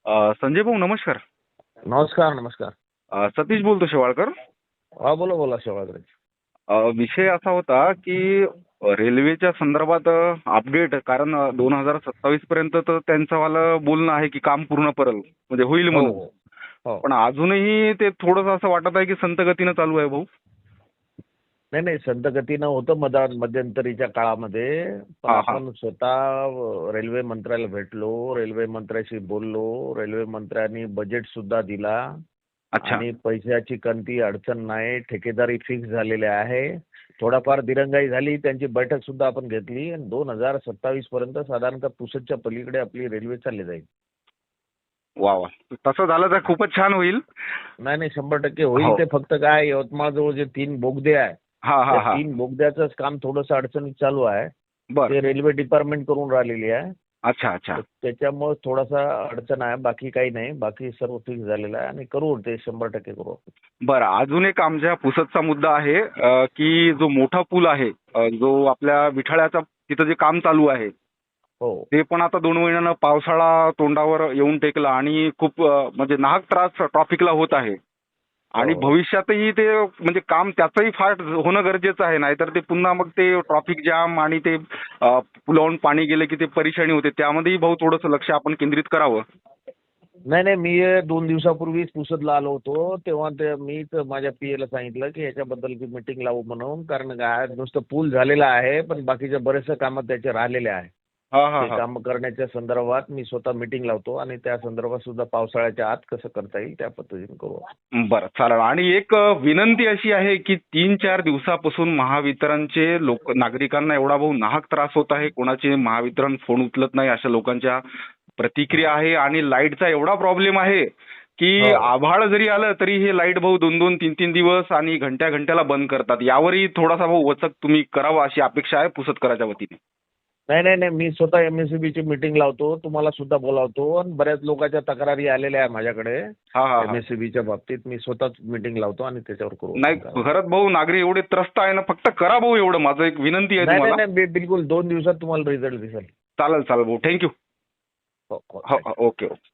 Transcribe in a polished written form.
संजय भाऊ नमस्कार. नमस्कार नमस्कार. सतीश बोलतो शेवाळकर. हा बोला बोला शेवाळकर. विषय असा होता की रेल्वेच्या संदर्भात अपडेट, कारण 2027 पर्यंत तर त्यांचं वालं बोलणं आहे की काम पूर्ण करेल, म्हणजे होईल हो म्हणून. हो. पण अजूनही ते थोडंसं असं वाटत आहे की संथ गतीनं चालू आहे भाऊ. नाही नाही, संत गतीनं होतं मध्यंतरीच्या काळामध्ये, पण हा. आपण स्वतः रेल्वे मंत्र्याला भेटलो, रेल्वे मंत्र्याशी बोललो, रेल्वे मंत्र्यांनी बजेट सुद्धा दिला अच्छा. आणि पैशाची कोणती अडचण नाही, ठेकेदारी फिक्स झालेली आहे. थोडाफार दिरंगाई झाली, त्यांची बैठक सुद्धा आपण घेतली आणि 2027 पर्यंत साधारणतः पुसदच्या पलीकडे आपली रेल्वे चालली जाईल. वा वा, तसं झालं तर खूपच छान होईल. नाही नाही, 100% होईल. हो. ते फक्त काय, यवतमाळ जवळ जे 3 बोगदे आहे, हा हा त्या हा. 3 बोगद्याचंच काम थोडंसं अडचणीत चालू आहे. बर. ते रेल्वे डिपार्टमेंट करून राहिलेली आहे. अच्छा अच्छा. तर त्याच्यामुळे थोडासा अडचण आहे, बाकी काही नाही. बाकी सर्व फिक्स झालेलं आहे आणि करू, ते 100% करू आपण. बरं, अजून एक आमच्या पुसदचा मुद्दा आहे की जो मोठा पूल आहे, जो आपल्या विठाळ्याचा तिथं जे काम चालू आहे, हो ते पण आता 2 महिन्यानं पावसाळा तोंडावर येऊन टेकला आणि खूप म्हणजे नाहक त्रास ट्रॉफिकला होत आहे. आणि हो. भविष्यातही ते म्हणजे काम त्याचंही फार होणं गरजेचं आहे, नाहीतर ते पुन्हा मग ते ट्रॉफिक जाम आणि ते पुलावून पाणी गेले की ते परेशानी होते. त्यामध्येही भाऊ थोडंसं लक्ष आपण केंद्रित करावं. नाही नाही, मी 2 दिवसापूर्वीच पुसदला आलो होतो, तेव्हा ते मीच माझ्या पीएला सांगितलं की याच्याबद्दल मीटिंग लावू म्हणून, कारण काय नुसतं पूल झालेला आहे पण बाकीच्या बरेचसे कामं त्याचे राहिलेले आहे. हा हा ते हा. काम करण्याच्या संदर्भात मी स्वतः मीटिंग लावतो आणि त्या संदर्भात सुद्धा पावसाळ्याच्या आत कसं करता येईल त्या पद्धतीने करू. बरं, चालेल. आणि एक विनंती अशी आहे की 3-4 दिवसापासून महावितरणचे नागरिकांना एवढा भाऊ नाहक त्रास होत आहे, कोणाचे महावितरण फोन उचलत नाही, अशा लोकांच्या प्रतिक्रिया आहे. आणि लाईटचा एवढा प्रॉब्लेम आहे की हो. आभाळ जरी आलं तरी हे लाईट भाऊ 2-2, 3-3 दिवस आणि घंट्या घंट्याला बंद करतात. यावरही थोडासा भाऊ वचक तुम्ही करावा अशी अपेक्षा आहे पुसदकराच्या वतीने. नाही नाही नाही, मी स्वतः एमएससीबीची मीटिंग लावतो, तुम्हाला सुद्धा बोलावतो आणि बऱ्याच लोकांच्या तक्रारी आलेल्या आहे माझ्याकडे हा हा हा. एमएससीबीच्या बाबतीत. मी स्वतःच मीटिंग लावतो आणि त्याच्यावर करू. नाही, खरंच भाऊ नागरिक एवढे त्रस्त आहे ना, फक्त करा भाऊ, एवढं माझं एक विनंती आहे नाही नाही तुम्हाला. नाही, बिलकुल 2 दिवसात तुम्हाला रिझल्ट दिसेल. चालेल चालेल भाऊ, थँक्यू. हो हो. हो, ओके ओके.